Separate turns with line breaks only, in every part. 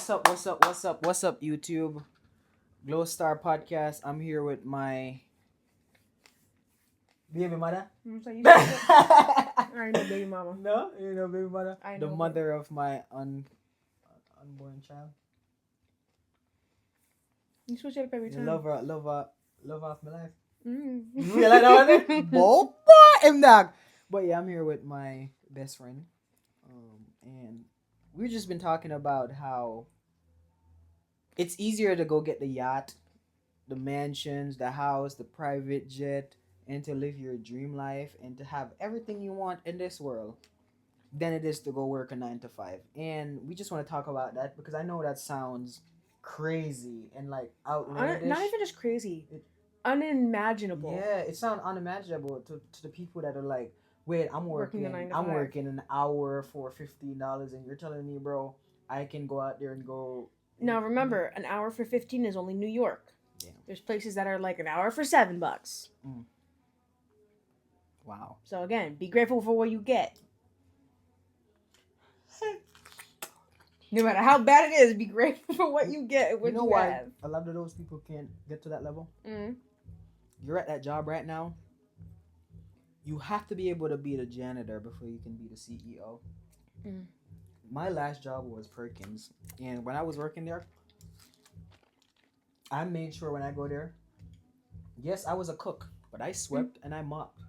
What's up, YouTube? Glow Star Podcast. I'm here with my baby mother.
So you I know baby mama.
No, you know baby mother.
I
The
know
mother of my unborn child.
You switch it up every
You
time.
love off my life.
Mm.
You feel like that one? Boy, him dog. But yeah, I'm here with my best friend, and we've just been talking about how it's easier to go get the yacht, the mansions, the house, the private jet, and to live your dream life and to have everything you want in this world than it is to go work a 9 to 5. And we just want to talk about that because I know that sounds crazy and like outlandish.
Not even just crazy. Unimaginable.
Yeah, it sounds unimaginable to the people that are like, wait, I'm working an hour for $15 and you're telling me, bro, I can go out there and go.
Now remember, an hour for 15 is only New York.
Yeah.
There's places that are like an hour for $7.
Wow.
So again, be grateful for what you get. No matter how bad it is, be grateful for what you get. What
you know why
have.
a lot of those people can't get to that level?
Mm.
You're at that job right now. You have to be able to be the janitor before you can be the CEO.
Mm.
My last job was Perkins, and when I was working there, I made sure when I go there, yes, I was a cook, but I swept and I mopped.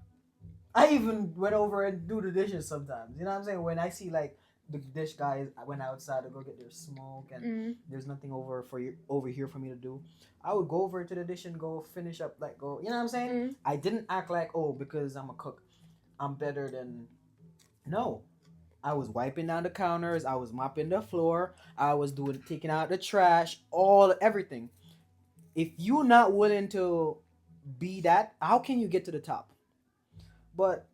I even went over and do the dishes sometimes. You know what I'm saying? When I see like the dish guys went outside to go get their smoke and there's nothing over here for me to do, I would go over to the dish and go finish up, like go, you know what I'm saying? I didn't act like, oh, because I'm a cook, I'm better than. No, I was wiping down the counters, I was mopping the floor, I was taking out the trash, everything. If you're not willing to be that, how can you get to the top? But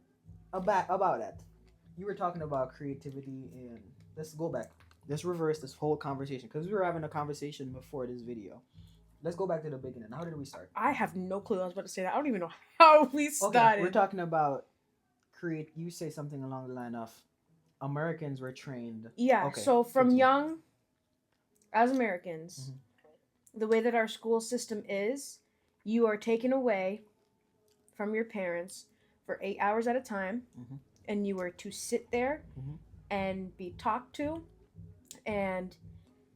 about that, you were talking about creativity, and let's go back. Let's reverse this whole conversation because we were having a conversation before this video. Let's go back to the beginning. How did we start?
I have no clue. I was about to say that. I don't even know how we started.
Okay, we're talking about You say something along the line of Americans were trained.
Yeah.
Okay,
so from
continue.
young, as Americans, the way that our school system is, you are taken away from your parents for 8 hours at a time, and you are to sit there and be talked to, and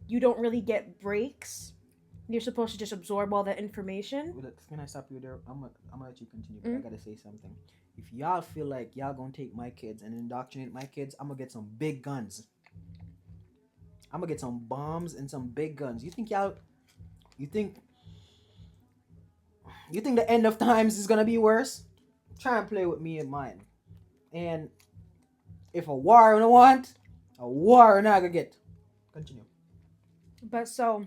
you don't really get breaks. You're supposed to just absorb all that information.
Can I stop you there? I'm gonna let you continue, but I gotta say something. If y'all feel like y'all gonna take my kids and indoctrinate my kids, I'm gonna get some big guns. I'm gonna get some bombs and some big guns. You think the end of times is gonna be worse? Try and play with me and mine. And if a war I don't want, a war not gonna get. Continue.
But so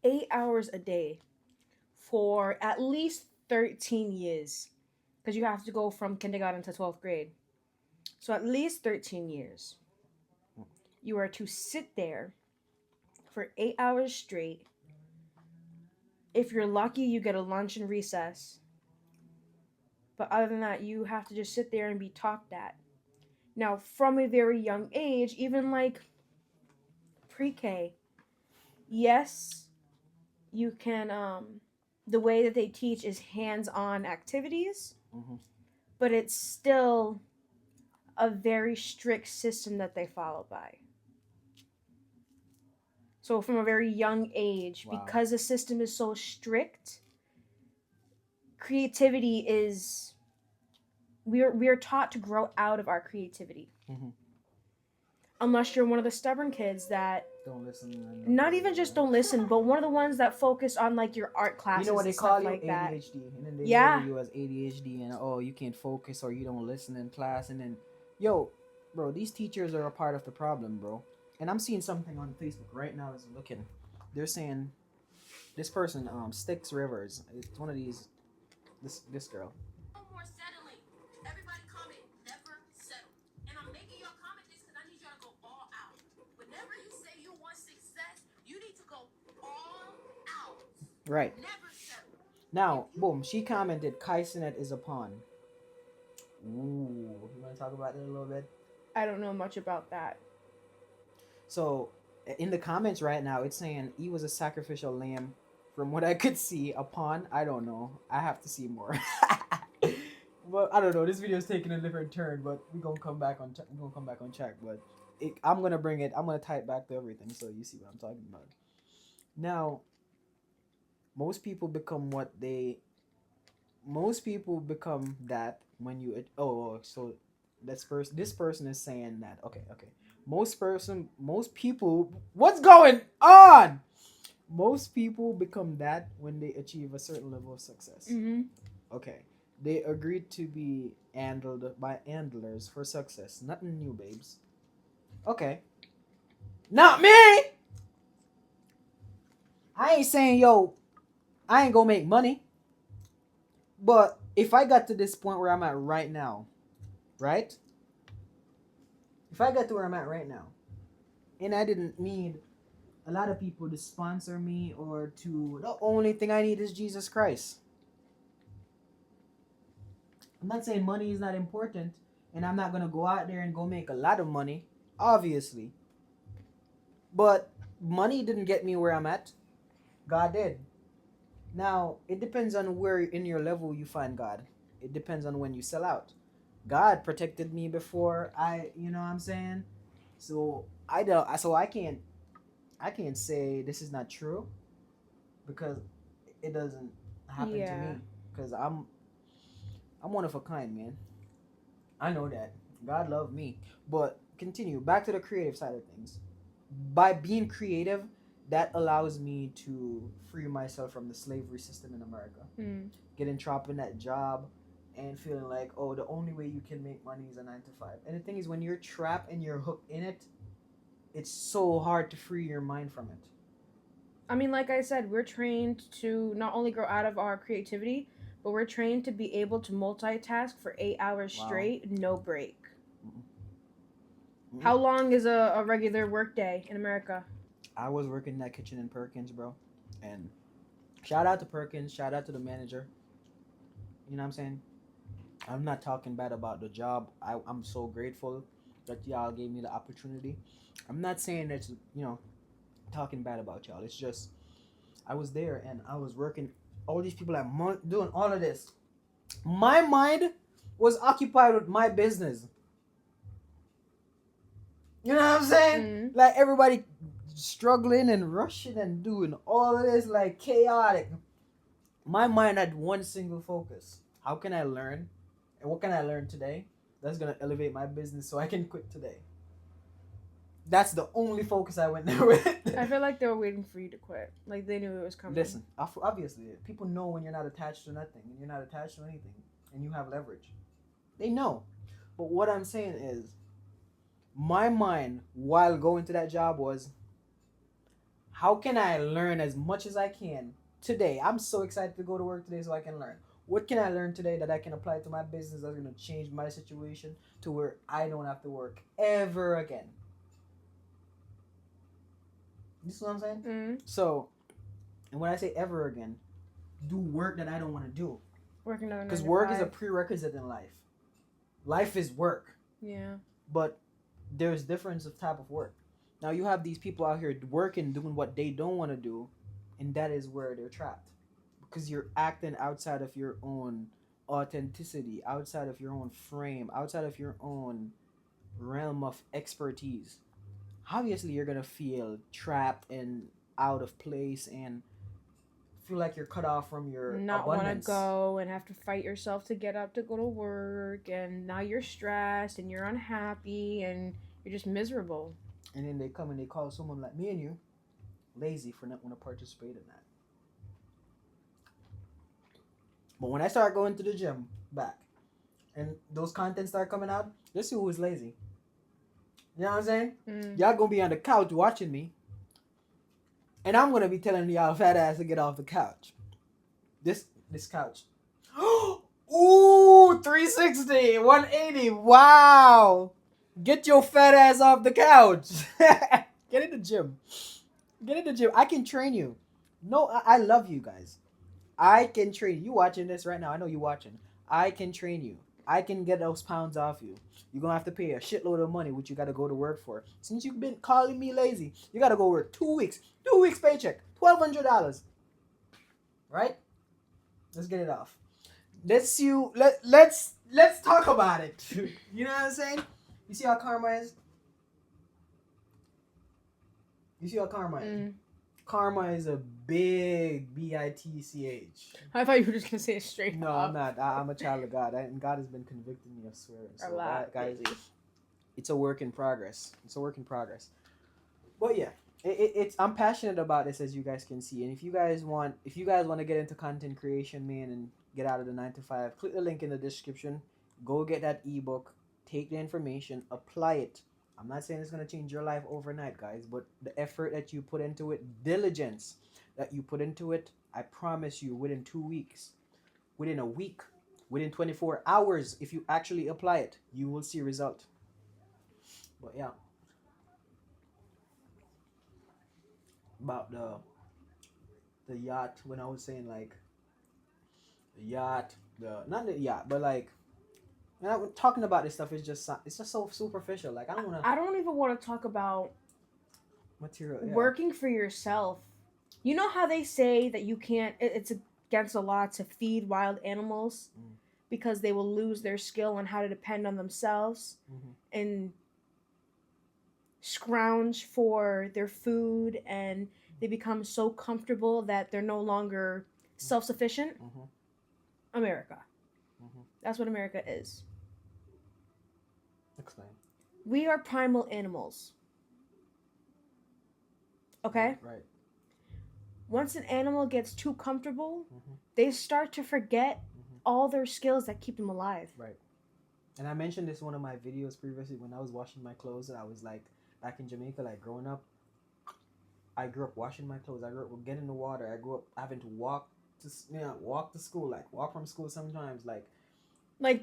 8 hours a day for at least 13 years, because you have to go from kindergarten to 12th grade. So at least 13 years. You are to sit there for 8 hours straight. If you're lucky, you get a lunch and recess. But other than that, you have to just sit there and be talked at. Now, from a very young age, even like pre-K, yes, you can, the way that they teach is hands-on activities, but it's still a very strict system that they follow by. So from a very young age, because the system is so strict, creativity is, we're taught to grow out of our creativity. Unless you're one of the stubborn kids that
don't listen.
Not even just don't listen, but one of the ones that focus on like your art classes.
You know what they call you?
Like
ADHD.
That.
And then they label you as ADHD and you can't focus or you don't listen in class. And then, bro, these teachers are a part of the problem, bro. And I'm seeing something on Facebook right now as I'm looking. They're saying this person, Styx Rivers. It's one of these. This girl. Right. Now, boom, she commented, Kaisenet is a pawn. Ooh, you want to talk about that a little bit?
I don't know much about that.
So, In the comments right now, it's saying he was a sacrificial lamb. From what I could see, upon I don't know. I have to see more. But I don't know. This video is taking a different turn, but we're gonna come back on. We're gonna come back on track. But I'm gonna bring it. I'm gonna tie it back to everything, so you see what I'm talking about. Now, most people become what they. Most people become that when you. So this person is saying that. Okay. Most people. What's going on? Most people become that when they achieve a certain level of success.
Mm-hmm.
Okay. They agreed to be handled by handlers for success. Nothing new, babes. Okay. Not me! I ain't saying, yo, I ain't gonna make money. But if I got to this point where I'm at right now, right? If I got to where I'm at right now, and I didn't need a lot of people to sponsor me or to. The only thing I need is Jesus Christ. I'm not saying money is not important, and I'm not gonna go out there and go make a lot of money, obviously. But money didn't get me where I'm at. God did. Now, it depends on where in your level you find God. It depends on when you sell out. God protected me before you know what I'm saying? So I can't say this is not true because it doesn't happen to me because I'm one of a kind, man. I know that. God loved me. But continue. Back to the creative side of things. By being creative, that allows me to free myself from the slavery system in America. Getting trapped in that job and feeling like, oh, the only way you can make money is a 9 to 5. And the thing is, when you're trapped and you're hooked in it, it's so hard to free your mind from it.
I mean, like I said, we're trained to not only grow out of our creativity, but we're trained to be able to multitask for 8 hours straight, no break. How long is a regular work day in America?
I was working in that kitchen in Perkins, bro. And shout out to Perkins. Shout out to the manager. You know what I'm saying? I'm not talking bad about the job. I'm so grateful that y'all gave me the opportunity. I'm not saying that, talking bad about y'all. It's just, I was there and I was working. All these people are doing all of this. My mind was occupied with my business. You know what I'm saying? Like everybody struggling and rushing and doing all of this like chaotic. My mind had one single focus. How can I learn? And what can I learn today that's going to elevate my business so I can quit today? That's the only focus I went there with.
I feel like they were waiting for you to quit. Like they knew it was coming.
Listen, obviously, people know when you're not attached to nothing and you're not attached to anything and you have leverage. They know. But what I'm saying is, my mind while going to that job was, how can I learn as much as I can today? I'm so excited to go to work today so I can learn. What can I learn today that I can apply to my business that's going to change my situation to where I don't have to work ever again? You see what I'm saying? So, and when I say ever again, do work that I don't want to do. Because work is a prerequisite in life. Life is work.
Yeah.
But there's difference of type of work. Now you have these people out here working, doing what they don't want to do, and that is where they're trapped. Because you're acting outside of your own authenticity, outside of your own frame, outside of your own realm of expertise. Obviously, you're going to feel trapped and out of place and feel like you're cut off from your
not want to go and have to fight yourself to get up to go to work, and now you're stressed and you're unhappy and you're just miserable.
And then they come and they call someone like me and you lazy for not want to participate in that. But when I start going to the gym back and those contents start coming out, let's see who is lazy. You know what I'm saying? Y'all gonna be on the couch watching me, and I'm gonna be telling y'all fat ass to get off the couch. This couch. Ooh, 360, 180. Wow. Get your fat ass off the couch. Get in the gym. Get in the gym. I can train you. No, I love you guys. I can train you. You watching this right now. I know you watching. I can train you. I can get those pounds off you. You're gonna have to pay a shitload of money, which you gotta go to work for. Since you've been calling me lazy, you gotta go work 2 weeks. 2 weeks paycheck, $1,200. Right? Let's get it off. Let's talk about it. You know what I'm saying? You see how karma is? You see how karma is?
Mm.
Karma is a big bitch.
I thought you were just gonna say it straight
No,
up.
I'm not. I'm a child of God, and God has been convicting me of swearing.
A
So
lot,
guys,
lately.
it's a work in progress. It's a work in progress. But yeah, it's I'm passionate about this, as you guys can see. And if you guys want to get into content creation, man, and get out of the 9 to 5, click the link in the description. Go get that ebook. Take the information. Apply it. I'm not saying it's gonna change your life overnight, guys, but the effort that you put into it, diligence that you put into it, I promise you, within 2 weeks, within a week, within 24 hours, if you actually apply it, you will see result. But yeah, about the yacht, when I was saying like the yacht, the not the yacht, but like when I was talking about this stuff, it's just so superficial. Like I don't want to
I don't even want to talk about
material. Yeah.
working for yourself. You know how they say that you can't, it's against the law to feed wild animals
Mm.
because they will lose their skill on how to depend on themselves
Mm-hmm.
and scrounge for their food, and they become so comfortable that they're no longer self-sufficient.
Mm-hmm.
America.
Mm-hmm.
That's what America is.
Explain.
We are primal animals. Okay?
Right.
Once an animal gets too comfortable,
Mm-hmm.
they start to forget
Mm-hmm.
all their skills that keep them alive.
Right. And I mentioned this in one of my videos previously when I was washing my clothes. I was like, back in Jamaica, like growing up, I grew up washing my clothes. I grew up getting in the water. I grew up having to walk to school, like walk from school sometimes.
Like,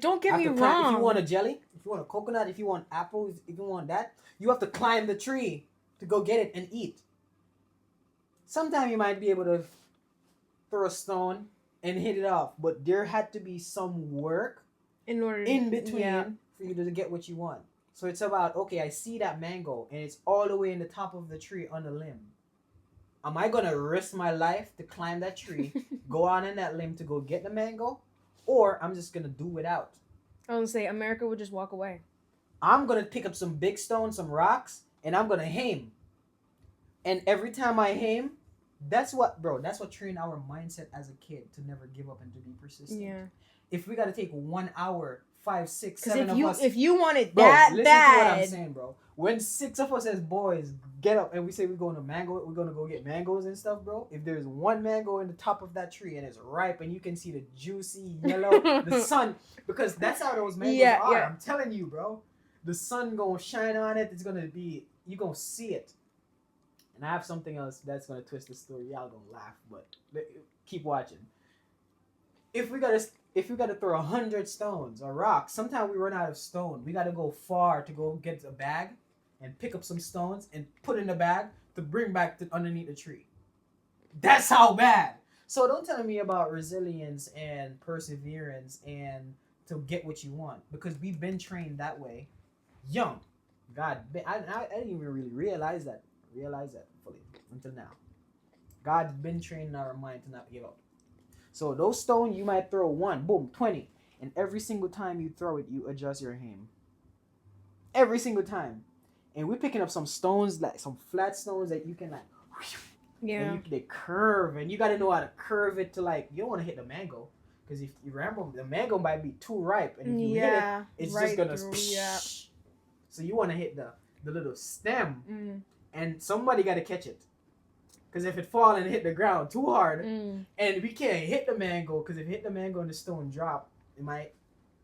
don't get me
Have to climb-
wrong.
If you want a jelly, if you want a coconut, if you want apples, if you want that, you have to climb the tree to go get it and eat. Sometimes you might be able to throw a stone and hit it off, but there had to be some work
in order
in between
yeah.
for you to get what you want. So it's about, okay, I see that mango and it's all the way in the top of the tree on the limb. Am I gonna risk my life to climb that tree, go on in that limb to go get the mango, or I'm just gonna do without?
I was gonna say America would just walk away.
I'm gonna pick up some big stones, some rocks, and I'm gonna aim. And every time I aim, that's what trained our mindset as a kid to never give up and to be persistent.
Yeah.
If we gotta take 1 hour, 5, 6,
Because
7 of us.
if you want it
Bro,
that
listen
bad,
to what I'm saying, bro. When 6 of us as boys get up and we say we're gonna go get mangoes and stuff, bro. If there's one mango in the top of that tree and it's ripe and you can see the juicy yellow, the sun, because that's how those mangoes are.
Yeah.
I'm telling you, bro. The sun gonna shine on it. It's gonna be, you gonna see it. And I have something else that's gonna twist the story. Y'all gonna laugh, but keep watching. If we gotta throw 100 stones or rocks, sometimes we run out of stone. We gotta go far to go get a bag and pick up some stones and put in the bag to bring back to underneath the tree. That's how bad. So don't tell me about resilience and perseverance and to get what you want, because we've been trained that way, young. God, I didn't even really realize that fully until now. God's been training our mind to not give up. So those stones, you might throw one, boom, 20. And every single time you throw it, you adjust your aim. Every single time. And we're picking up some stones, like some flat stones that you can like,
yeah.
and they curve. And you got to know how to curve it to like, you don't want to hit the mango. Because if you remember, the mango might be too ripe. And if you hit it, it's
right
just going to,
through, yeah.
So you want to hit the little stem.
Mm.
And somebody got to catch it. Because if it fall and hit the ground too hard,
Mm.
and we can't hit the mango, because if you hit the mango and the stone drop, it might.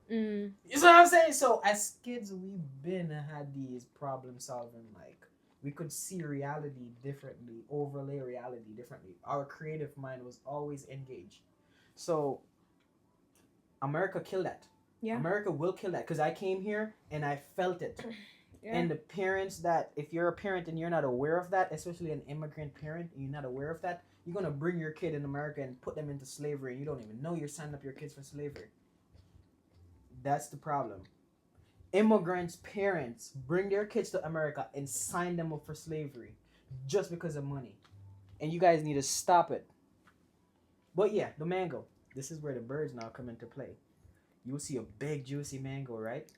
Mm.
You know what I'm saying? So as kids, we've had these problem solving, like we could see reality differently, overlay reality differently. Our creative mind was always engaged. So America killed that.
Yeah.
America will kill that, because I came here and I felt it.
Yeah.
And the parents that, if you're a parent and you're not aware of that, especially an immigrant parent, and you're not aware of that, you're going to bring your kid in America and put them into slavery, and you don't even know you're signing up your kids for slavery. That's the problem. Immigrants' parents bring their kids to America and sign them up for slavery just because of money. And you guys need to stop it. But yeah, the mango. This is where the birds now come into play. You'll see a big juicy mango, right?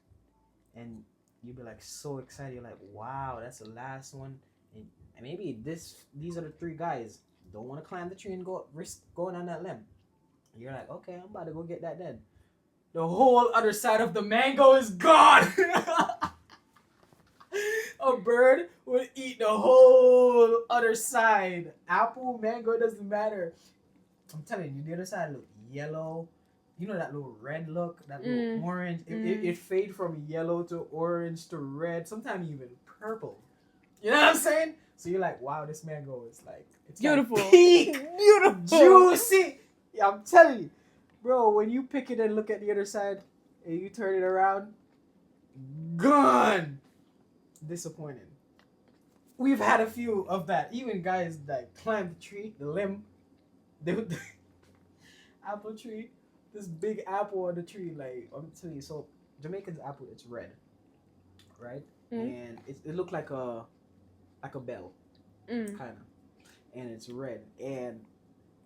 And you'll be like so excited. You're like, wow, that's the last one. And maybe these are the three guys. Don't want to climb the tree and go risk going on that limb. You're like, okay, I'm about to go get that then. The whole other side of the mango is gone. A bird will eat the whole other side. Apple, mango, it doesn't matter. I'm telling you, the other side look yellow. You know that little red look, that little orange. It fade from yellow to orange to red, sometimes even purple. You know what I'm saying? So you're like, wow, this mango is like it's
Beautiful.
like peak,
Beautiful.
juicy. Yeah, I'm telling you, bro. When you pick it and look at the other side, and you turn it around, gone. Disappointing. We've had a few of that. Even guys that climb the tree, the limb, the apple tree, this big apple on the tree. Like I'm telling you, so Jamaican's apple, it's red, right? And it looked like a bell, kind of, and it's red. And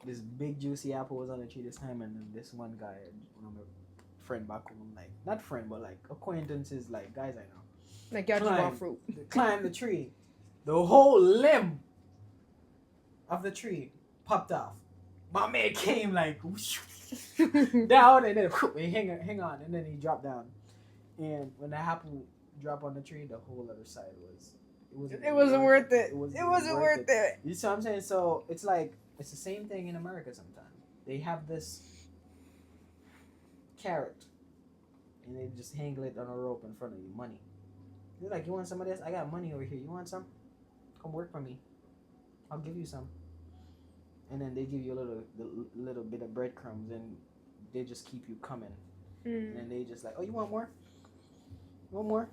this big juicy apple was on the tree this time, and then this one guy, one of my friend back home, like not friend but like acquaintances, like guys I know.
Like y'all just want fruit.
Climb the tree. The whole limb of the tree popped off. My man came like down and then hang on, and then he dropped down. And when the apple dropped on the tree, the whole other side
it wasn't worth it. It wasn't worth it.
You see what I'm saying? So it's like it's the same thing in America sometimes. They have this carrot and they just hang it on a rope in front of you, money. They're like, you want some of this? I got money over here. You want some? Come work for me. I'll give you some. And then they give you a little bit of breadcrumbs, and they just keep you coming. And then they just like, oh, you want more? You want more?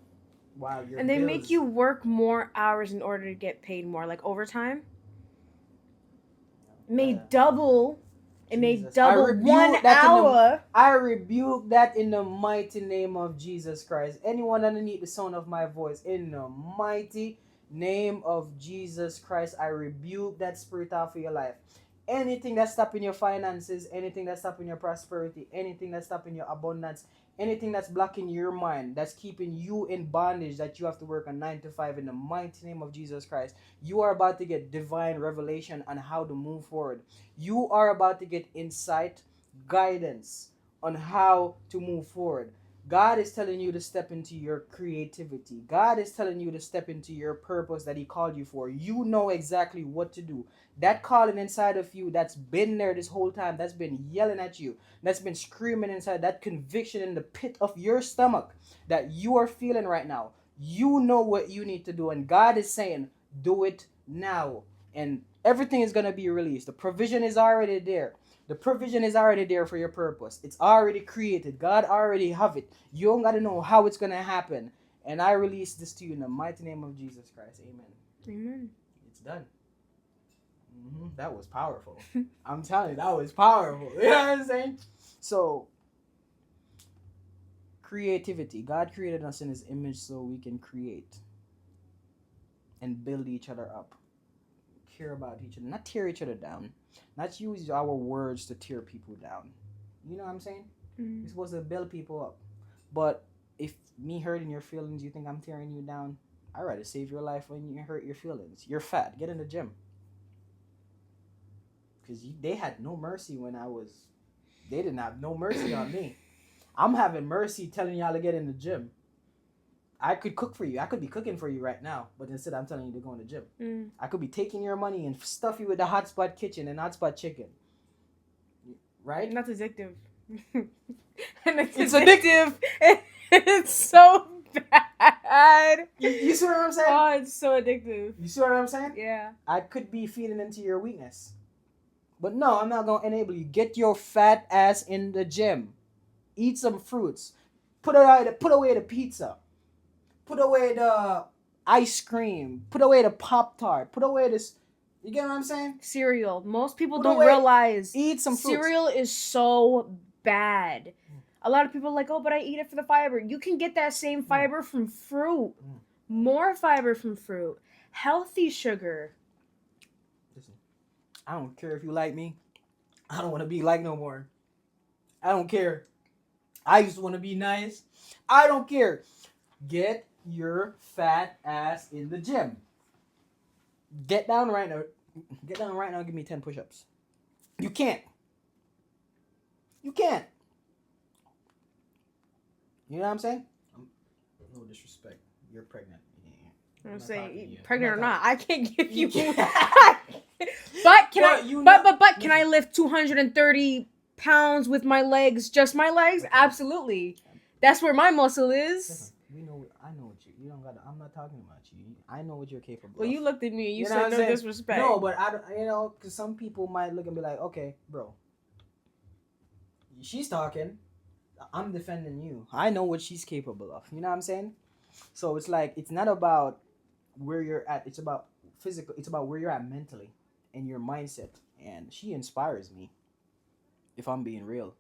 Wow,
and they make you work more hours in order to get paid more, like overtime. It may double. It may double 1 hour.
I rebuke that in the mighty name of Jesus Christ. Anyone underneath the sound of my voice, in the mighty name of Jesus Christ, I rebuke that spirit off of your life. Anything that's stopping your finances, anything that's stopping your prosperity, anything that's stopping your abundance, anything that's blocking your mind, that's keeping you in bondage, that you have to work a 9 to 5, in the mighty name of Jesus Christ, you are about to get divine revelation on how to move forward. You are about to get insight, guidance on how to move forward. God is telling you to step into your creativity. God is telling you to step into your purpose that He called you for. You know exactly what to do. That calling inside of you that's been there this whole time, that's been yelling at you, that's been screaming inside, that conviction in the pit of your stomach that you are feeling right now. You know what you need to do, and God is saying, do it now. And everything is going to be released. The provision is already there. The provision is already there for your purpose. It's already created. God already have it. You don't got to know how it's going to happen. And I release this to you in the mighty name of Jesus Christ. Amen.
Amen.
It's done. That was powerful. I'm telling you, that was powerful. You know what I'm saying? So, creativity. God created us in His image so we can create and build each other up. Care about each other. Not tear each other down. Not use our words to tear people down. You know what I'm saying? We're supposed to build people up. But if me hurting your feelings, you think I'm tearing you down, I'd rather save your life when you hurt your feelings. You're fat. Get in the gym. Because they had no mercy when they didn't have no mercy on me. I'm having mercy telling y'all to get in the gym. I could cook for you. I could be cooking for you right now. But instead, I'm telling you to go in the gym. I could be taking your money and stuff you with the hotspot kitchen and hotspot chicken. Right?
That's addictive.
It's addictive.
It's so bad.
You see what I'm saying?
Oh, it's so addictive.
You see what I'm saying?
Yeah.
I could be feeding into your weakness. But no, I'm not going to enable you. Get your fat ass in the gym. Eat some fruits. Put away the pizza. Put away the ice cream. Put away the Pop-Tart. Put away this. You get what I'm saying?
Cereal. Most people don't realize
Eat some fruits.
cereal is so bad. A lot of people are like, oh, but I eat it for the fiber. You can get that same fiber from fruit.
Mm.
More fiber from fruit. Healthy sugar.
Listen, I don't care if you like me. I don't want to be like no more. I don't care. I just want to be nice. I don't care. Get your fat ass in the gym. Get down right now. Get down right now. Give me 10 push-ups. You can't. You can't. You know what I'm saying? No disrespect. You're pregnant.
I'm
not talking to
saying,
you.
pregnant
I'm
or
not
not, I can't give you.
You
But can
But
I?
you
But
know-
can I lift 230 pounds with my legs? Just my legs?
Okay.
Absolutely. That's where my muscle is.
Listen, we know. I know what you. You don't got. I'm not talking about you. I know what you're capable
Well,
of.
you looked at me and you
You know
said
what I'm
no
saying?
disrespect.
No, but I don't. You know, because some people might look and be like, okay, bro, she's talking. I'm defending you. I know what she's capable of. You know what I'm saying? So it's like it's not about where you're at. It's about physical. It's about where you're at mentally and your mindset. And she inspires me. If I'm being real,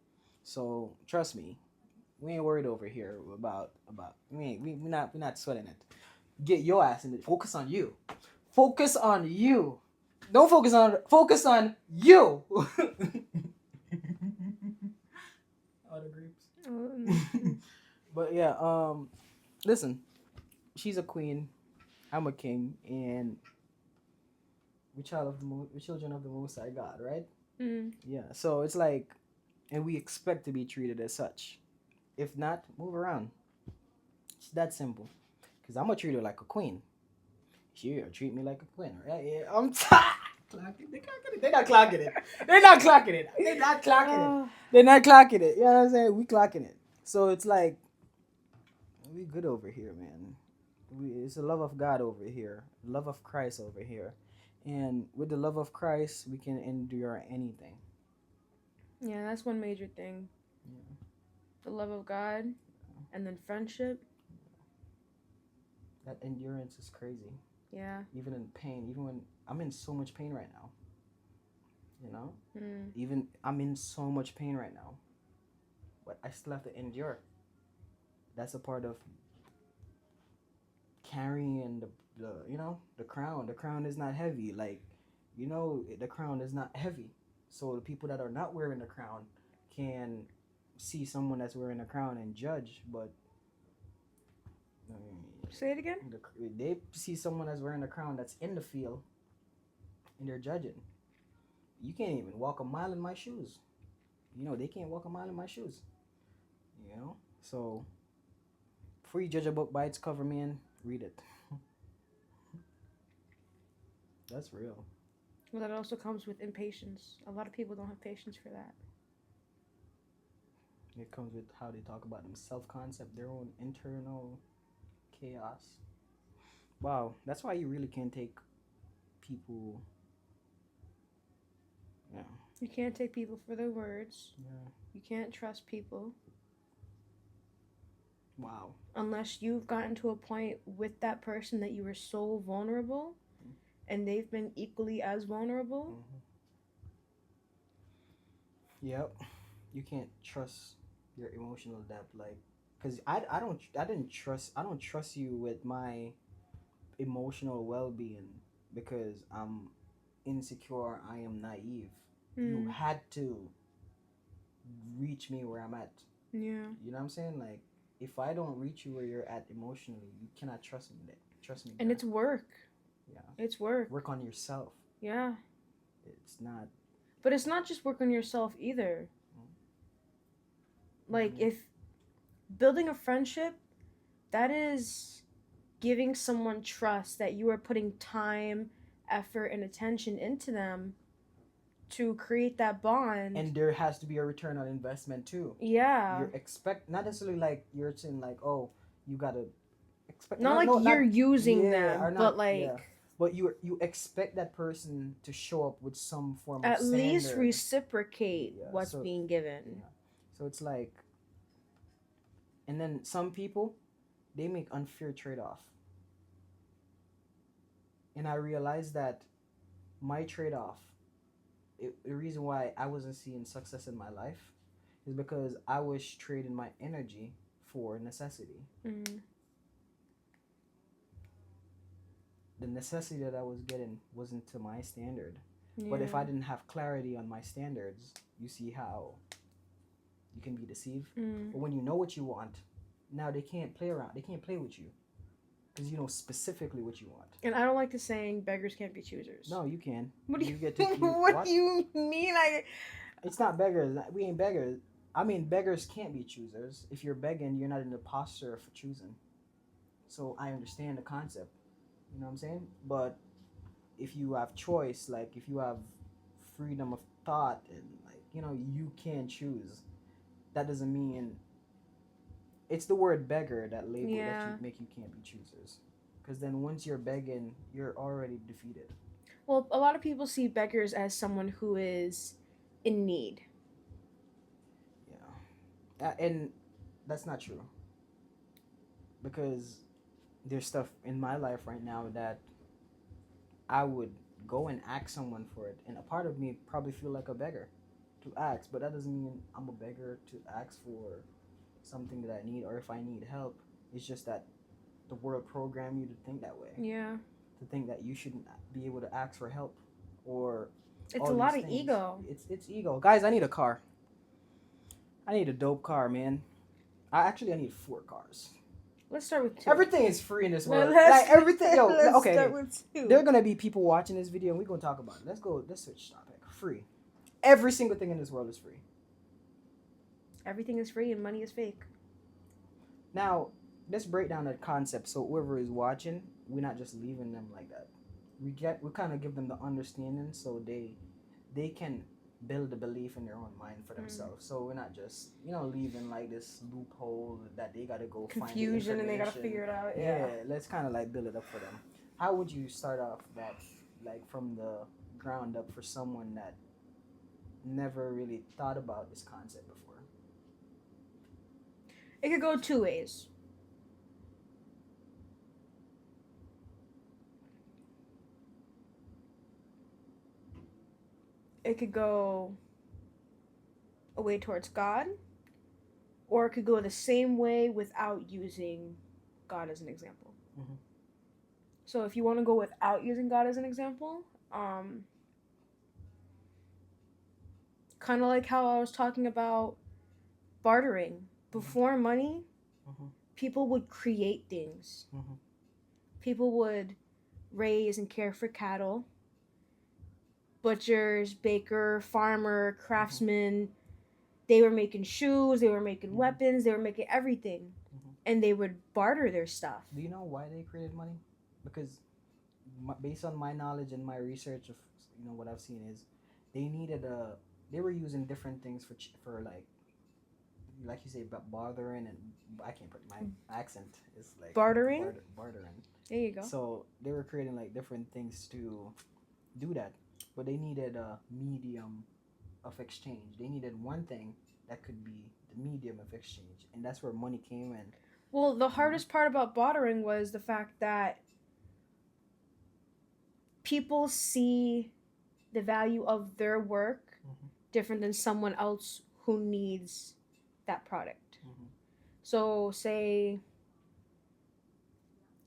so trust me, we ain't worried over here about we're not sweating it. Get your ass in it. Focus on you. Focus on you. Don't focus on you. Other groups. But yeah, listen, she's a queen, I'm a king, and we're children of the Most High God, right?
Mm.
Yeah. So it's like, and we expect to be treated as such. If not, move around. It's that simple. Cause I'm gonna treat her like a queen. She'll treat me like a queen, right? Yeah. I'm tired. They're not clocking it. They're not clocking it. They're not clocking it.
Oh,
They're not clocking it. You know what I'm saying? We clocking it. So it's like we good over here, man. It's the love of God over here, love of Christ over here, and with the love of Christ, we can endure anything.
yeah, that's one major thing.
Yeah.
The love of God, and then friendship.
That endurance is crazy.
Yeah.
Even in pain, even when I'm in so much pain right now. You know,
Mm.
even I'm in so much pain right now, but I still have to endure. That's a part of carrying the the crown. The crown is not heavy. Like, the crown is not heavy. So the people that are not wearing the crown can see someone that's wearing a crown and judge, but
Say it again.
they see someone that's wearing a crown that's in the field and they're judging. You can't even walk a mile in my shoes. They can't walk a mile in my shoes. So before you judge a book by its cover, man, read it. That's real.
Well, that also comes with impatience. A lot of people don't have patience for that.
It comes with how they talk about them self-concept, their own internal chaos. Wow, that's why you really can't take people. Yeah.
You can't take people for their words.
Yeah.
You can't trust people
Wow.
unless you've gotten to a point with that person that you were so vulnerable and they've been equally as vulnerable.
Mm-hmm. Yep. You can't trust your emotional depth, like, because I don't trust you with my emotional well-being because I'm insecure. I am naive. You had to reach me where I'm at.
Yeah.
You know what I'm saying? Like, if I don't reach you where you're at emotionally, you cannot trust me. Trust me.
And
God.
it's work.
Yeah.
It's work.
Work on yourself.
Yeah.
It's not.
But it's not just work on yourself either. Like, if building a friendship, that is giving someone trust that you are putting time, effort, and attention into them to create that bond.
And there has to be a return on investment too.
Yeah.
You expect, not necessarily like you're saying like, oh, you gotta expect.
Not like you're using them, but like.
Yeah. But you expect that person to show up with some form of
At least
standard.
reciprocate what's being given.
Yeah. So it's like, and then some people, they make unfair trade-off. And I realized that my trade-off, the reason why I wasn't seeing success in my life is because I was trading my energy for necessity.
Mm.
The necessity that I was getting wasn't to my standard.
Yeah.
But if I didn't have clarity on my standards, you see how you can be deceived.
Mm.
But when you know what you want, now they can't play around. They can't play with you because you know specifically what you want.
And I don't like the saying beggars can't be choosers.
No, you can.
What do you
get to choose.
what do you mean?
It's not beggars. We ain't beggars. I mean, beggars can't be choosers. If you're begging, you're not in the posture for choosing. So I understand the concept. You know what I'm saying? But if you have choice, like if you have freedom of thought and like, you know, you can choose. That doesn't mean it's the word beggar that label that
Yeah.
make you can't be choosers. Because then once you're begging, you're already defeated.
Well, a lot of people see beggars as someone who is in need.
Yeah. And that's not true. Because there's stuff in my life right now that I would go and ask someone for it. And a part of me probably feel like a beggar to ask. But that doesn't mean I'm a beggar to ask for something that I need or if I need help. It's just that the world programmed you to think that way.
Yeah.
To think that you shouldn't be able to ask for help or
It's
all
a lot
these
of
things.
ego.
It's ego. Guys, I need a car. I need a dope car, man. I need 4 cars.
Let's start with 2.
Everything is free in this world.
Let's-
Like everything. Yo,
let's
okay.
start with 2.
There are gonna be people watching this video, and we're gonna talk about it. Let's switch topic. Free. Every single thing in this world is free.
Everything is free and money is fake.
Now, let's break down that concept so whoever is watching, we're not just leaving them like that. We kind of give them the understanding so they can build a belief in their own mind for themselves. So we're not just, you know, leaving like this loophole that they gotta go
Confusion
find the
and they gotta
information.
figure it out.
Yeah, let's kind of like build it up for them. How would you start off that, like from the ground up for someone that never really thought about this concept before?
It could go 2 ways. It could go a way towards God, or it could go the same way without using God as an example.
Mhm.
So if you want to go without using God as an example, kind of like how I was talking about bartering. Before money,
Mhm.
people would create things.
Mhm.
People would raise and care for cattle. Butchers, baker, farmer, craftsman. They were making shoes, they were making weapons, they were making everything. And they would barter their stuff.
Do you know why they created money? Because based on my knowledge and my research of, you know, what I've seen is they were using different things for like you say, bartering, and I can't put my accent is like
Bartering?
bartering.
There you go.
So they were creating like different things to do that, but they needed a medium of exchange. They needed one thing that could be the medium of exchange, and that's where money came in.
Well, the hardest part about bartering was the fact that people see the value of their work different than someone else who needs that product. So, say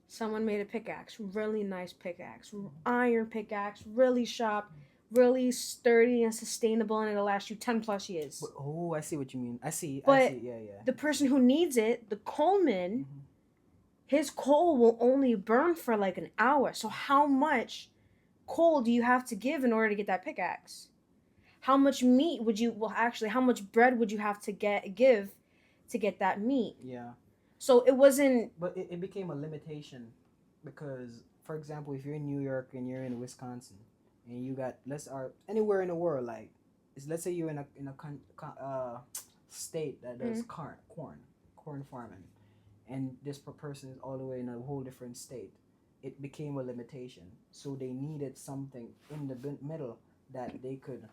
someone made a pickaxe, really nice pickaxe, iron pickaxe, really sharp, really sturdy and sustainable, and it'll last you 10 plus years.
But, oh, I see what you mean. I see.
But
yeah.
The person who needs it, the coalman, his coal will only burn for like an hour. So how much coal do you have to give in order to get that pickaxe? How much meat how much bread would you have to give to get that meat?
Yeah.
So it wasn't...
But it became a limitation because, for example, if you're in New York and you're in Wisconsin and you got, anywhere in the world, like, let's say you're in a state that does corn farming, and this person is all the way in a whole different state, it became a limitation. So they needed something in the middle that they could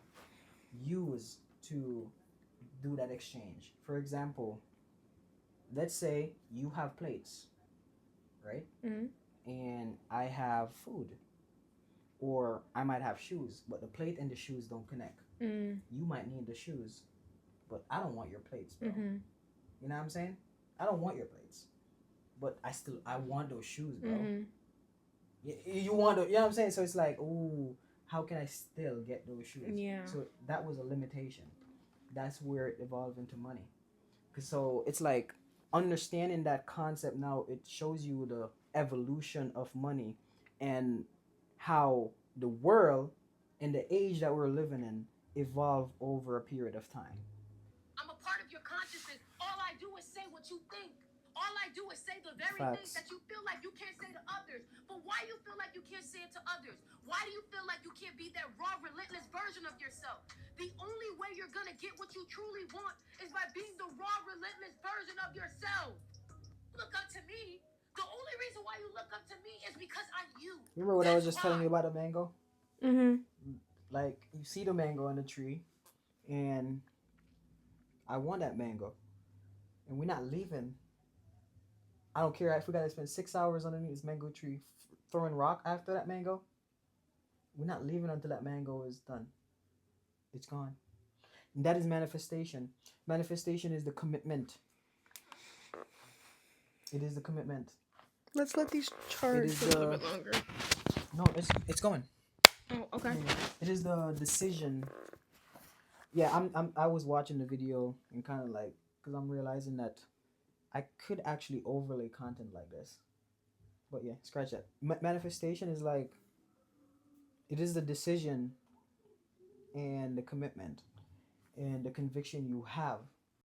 use to do that exchange. For example, let's say you have plates, right? And I have food, or I might have shoes, but the plate and the shoes don't connect. You might need the shoes, but I don't want your plates, bro.
Mm-hmm.
You know what I'm saying? I don't want your plates, but I want those shoes, bro.
Mm-hmm.
You want to, you know what I'm saying? So it's like, ooh, how can I still get those shoes?
Yeah.
So that was a limitation. That's where it evolved into money. So it's like understanding that concept now, it shows you the evolution of money and how the world and the age that we're living in evolve over a period of time.
I'm a part of your consciousness. All I do is say what you think. All I do is say the very things
Facts.
that you feel like you can't say to others. But why you feel like you can't say it to others? Why do you feel like you can't be that raw, relentless version of yourself? The only way you're gonna get what you truly want is by being the raw, relentless version of yourself. Look up to me. The only reason why you look up to me is because I'm you.
Remember what I was
That's
just telling
why.
you about the mango?
Mm-hmm.
Like, you see the mango on the tree, and I want that mango, and we're not leaving. I don't care if we gotta spend 6 hours underneath this mango tree throwing rock after that mango. We're not leaving until that mango is done. It's gone. And that is manifestation. Manifestation is the commitment. It is the commitment.
Let's let these charge
is
for a little
the-
bit longer.
No, it's going.
Oh, okay.
It is the decision. Yeah, I was watching the video and kind of like, because I'm realizing that I could actually overlay content like this. But yeah, scratch that. Manifestation is like, it is the decision and the commitment and the conviction you have